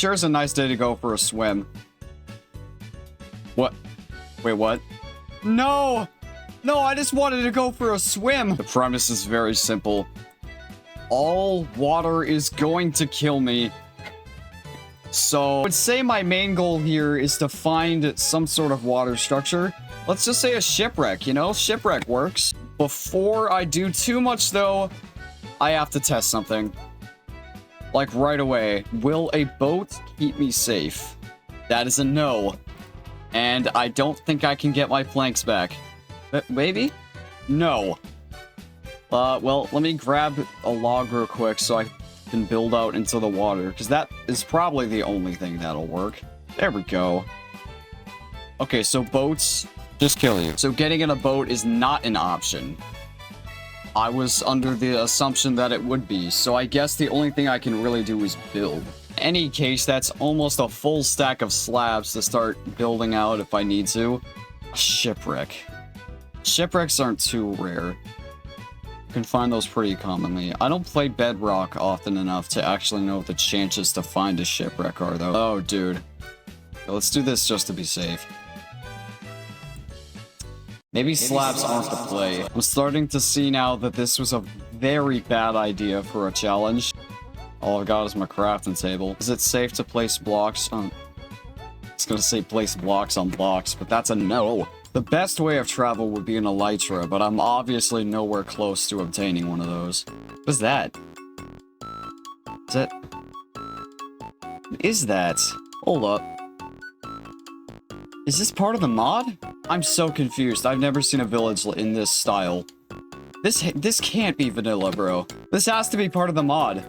sure is a nice day to go for a swim. What? Wait, what? No! No, I just wanted to go for a swim! The premise is very simple. All water is going to kill me. So, I would say my main goal here is to find some sort of water structure. Let's just say a shipwreck, you know? Shipwreck works. Before I do too much, though, I have to test something. Like, right away. Will a boat keep me safe? That is a no. And I don't think I can get my planks back. Maybe? No. Well, let me grab a log real quick so I can build out into the water, because that is probably the only thing that'll work. There we go. Okay, so boats just kill you. So getting in a boat is not an option. I was under the assumption that it would be, so I guess the only thing I can really do is build. In any case, that's almost a full stack of slabs to start building out if I need to. Shipwreck. Shipwrecks aren't too rare. You can find those pretty commonly. I don't play Bedrock often enough to actually know what the chances to find a shipwreck are, though. Oh, dude. Let's do this just to be safe. Maybe slabs aren't the play. I'm starting to see now that this was a very bad idea for a challenge. All I've got is my crafting table. Is it safe to place blocks on... It's gonna say place blocks on blocks, but that's a no. The best way of travel would be an elytra, but I'm obviously nowhere close to obtaining one of those. What's that? Is that... What is that? Hold up. Is this part of the mod? I'm so confused. I've never seen a village in this style. This can't be vanilla, bro. This has to be part of the mod.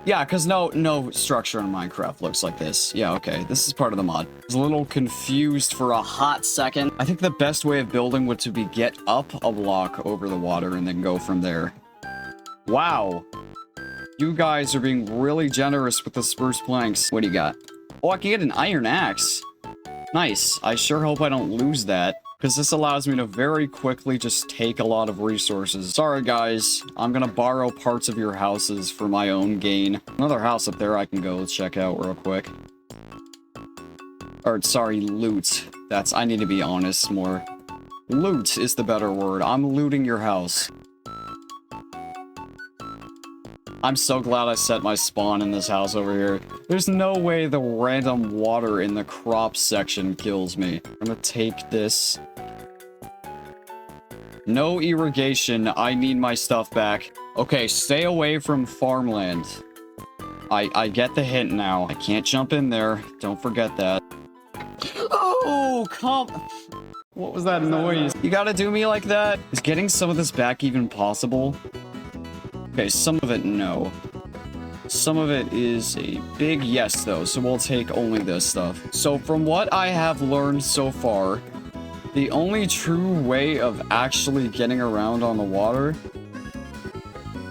Yeah, because no structure in Minecraft looks like this. Yeah, okay. This is part of the mod. I was a little confused for a hot second. I think the best way of building would to be get up a block over the water and then go from there. Wow. You guys are being really generous with the spruce planks. What do you got? Oh, I can get an iron axe. Nice. I sure hope I don't lose that, because this allows me to very quickly just take a lot of resources. Sorry, guys. I'm gonna borrow parts of your houses for my own gain. Another house up there I can go check out real quick. Or, sorry, loot. I need to be honest more. Loot is the better word. I'm looting your house. I'm so glad I set my spawn in this house over here. There's no way the random water in the crops section kills me. I'm gonna take this. No irrigation. I need my stuff back. Okay, stay away from farmland. I get the hint now. I can't jump in there. Don't forget that. Oh, come... What was that noise? You gotta do me like that? Is getting some of this back even possible? Okay, some of it, no. Some of it is a big yes, though, so we'll take only this stuff. So from what I have learned so far, the only true way of actually getting around on the water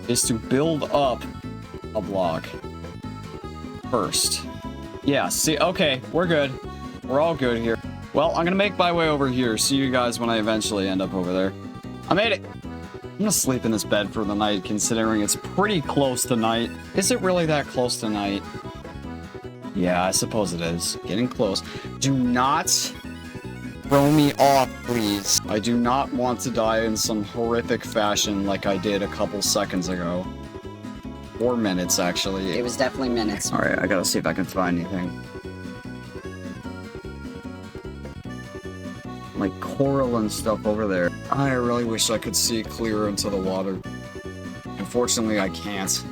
is to build up a block first. Yeah, see, okay, we're good. We're all good here. Well, I'm gonna make my way over here. See you guys when I eventually end up over there. I made it! I'm gonna sleep in this bed for the night, considering it's pretty close to night. Is it really that close to night? Yeah, I suppose it is. Getting close. Do not throw me off, please. I do not want to die in some horrific fashion like I did a couple seconds ago. Or minutes, actually. It was definitely minutes. Alright, I gotta see if I can find anything. Like coral and stuff over there. I really wish I could see clearer into the water. Unfortunately, I can't.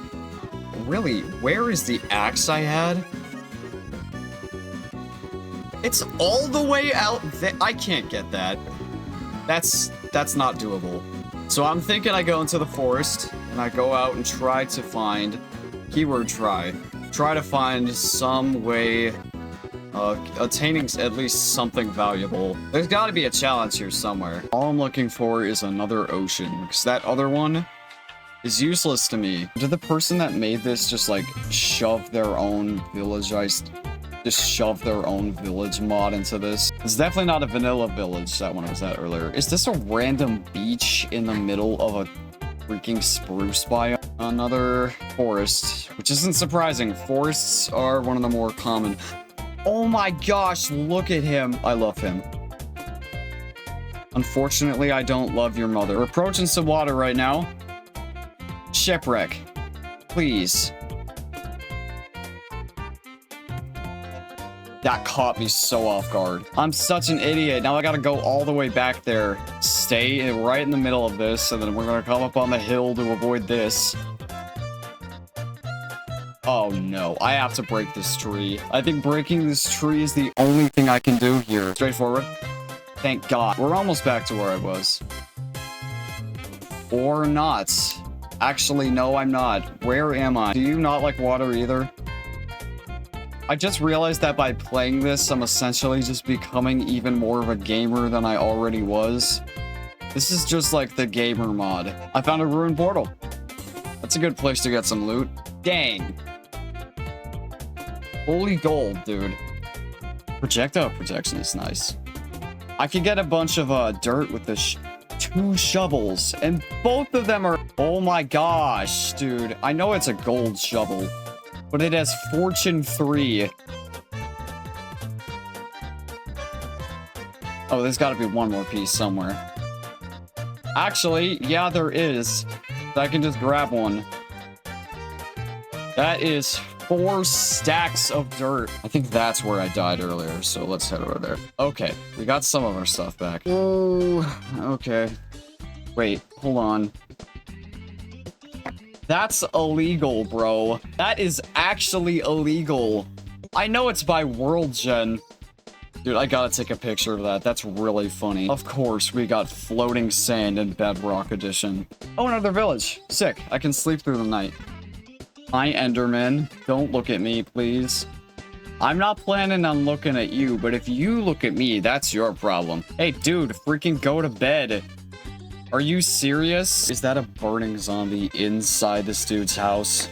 Really, where is the axe I had? It's all the way out there. I can't get that. That's not doable. So I'm thinking I go into the forest and I go out and try to find, keyword try to find some way attaining at least something valuable. There's got to be a challenge here somewhere. All I'm looking for is another ocean, because that other one is useless to me. Did the person that made this just like shove their own village mod into this? It's definitely not a vanilla village, that one I was at earlier. Is this a random beach in the middle of a freaking spruce biome? Another forest, which isn't surprising. Forests are one of the more common. Oh my gosh, look at him. I love him. Unfortunately, I don't love your mother. We're approaching some water right now. Shipwreck. Please. That caught me so off guard. I'm such an idiot. Now I gotta go all the way back there. Stay right in the middle of this, and then we're gonna come up on the hill to avoid this. Oh no, I have to break this tree. I think breaking this tree is the only thing I can do here. Straightforward. Thank God. We're almost back to where I was. Or not. Actually, no, I'm not. Where am I? Do you not like water either? I just realized that by playing this, I'm essentially just becoming even more of a gamer than I already was. This is just like the gamer mod. I found a ruined portal. That's a good place to get some loot. Dang. Holy gold, dude. Projectile protection is nice. I could get a bunch of dirt with the 2 shovels, and both of them are... Oh my gosh, dude. I know it's a gold shovel, but it has Fortune 3. Oh, there's got to be one more piece somewhere. Actually, yeah, there is. I can just grab one. That is 4 stacks of dirt. I think that's where I died earlier, so let's head over there. Okay, we got some of our stuff back. Oh, okay. Wait, hold on. That's illegal, bro. That is actually illegal. I know it's by World Gen. Dude, I gotta take a picture of that. That's really funny. Of course, we got floating sand in Bedrock Edition. Oh, another village. Sick. I can sleep through the night. Hi, Enderman. Don't look at me, please. I'm not planning on looking at you, but if you look at me, that's your problem. Hey, dude, freaking go to bed. Are you serious? Is that a burning zombie inside this dude's house?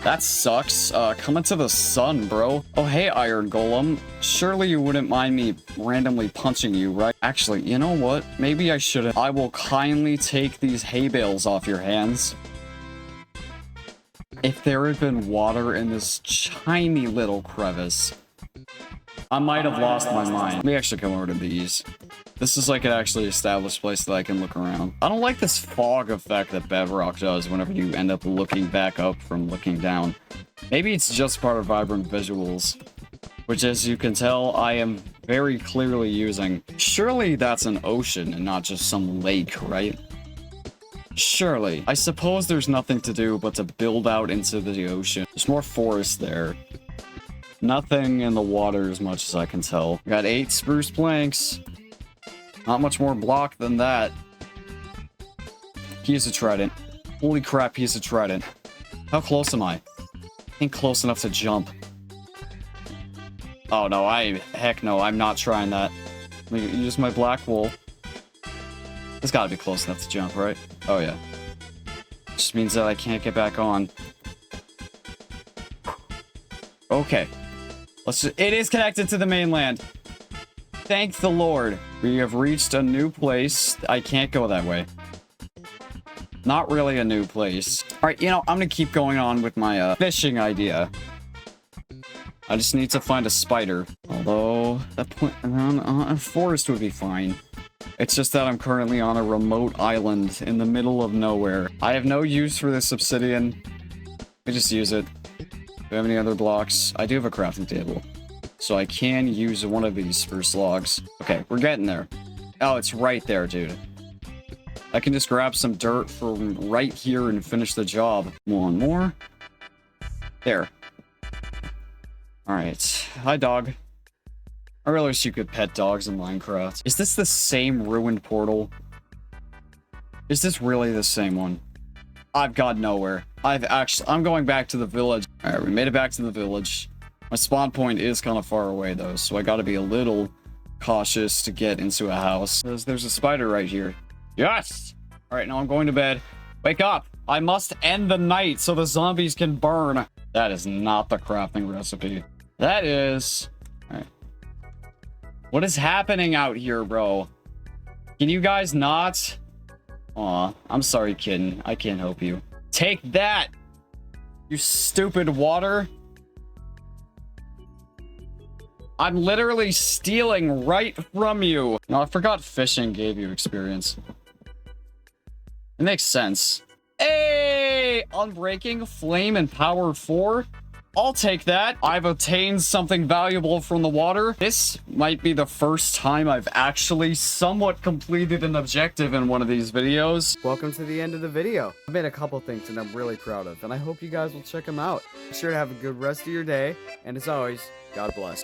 That sucks. Coming to the sun, bro. Oh, hey, Iron Golem. Surely you wouldn't mind me randomly punching you, right? Actually, you know what? Maybe I shouldn't. I will kindly take these hay bales off your hands. If there had been water in this tiny little crevice, I might have lost my mind. Let me actually come over to these. This is like an actually established place that I can look around. I don't like this fog effect that Bedrock does whenever you end up looking back up from looking down. Maybe it's just part of Vibrant Visuals, which, as you can tell, I am very clearly using. Surely that's an ocean and not just some lake, right? Surely. I suppose there's nothing to do but to build out into the ocean. There's more forest there. Nothing in the water as much as I can tell. Got 8 spruce planks. Not much more block than that. Piece of trident. Holy crap, piece of trident. How close am I? Ain't close enough to jump. Oh no, heck no, I'm not trying that. Let me use my black wool. It's gotta be close enough to jump, right? Oh yeah. Just means that I can't get back on. Okay. It is connected to the mainland. Thank the Lord. We have reached a new place. I can't go that way. Not really a new place. Alright, you know, I'm gonna keep going on with my fishing idea. I just need to find a spider. Although, a forest would be fine. It's just that I'm currently on a remote island in the middle of nowhere. I have no use for this obsidian. I just use it. Do I have any other blocks? I do have a crafting table. So I can use one of these spruce logs. Okay, we're getting there. Oh, it's right there, dude. I can just grab some dirt from right here and finish the job. One more. There. Alright. Hi, dog. I realized you could pet dogs in Minecraft. Is this the same ruined portal? Is this really the same one? I've got nowhere. I'm going back to the village. Alright, we made it back to the village. My spawn point is kind of far away, though, so I gotta be a little cautious to get into a house. There's a spider right here. Yes! Alright, now I'm going to bed. Wake up! I must end the night so the zombies can burn. That is not the crafting recipe. That is... Alright. What is happening out here, bro? Can you guys not? Aw, I'm sorry, kitten. I can't help you. Take that! You stupid water! I'm literally stealing right from you! No, I forgot fishing gave you experience. It makes sense. Hey! Unbreaking, Flame, and Power 4? I'll take that. I've obtained something valuable from the water. This might be the first time I've actually somewhat completed an objective in one of these videos. Welcome to the end of the video. I've made a couple things that I'm really proud of, and I hope you guys will check them out. Be sure to have a good rest of your day, and as always, God bless.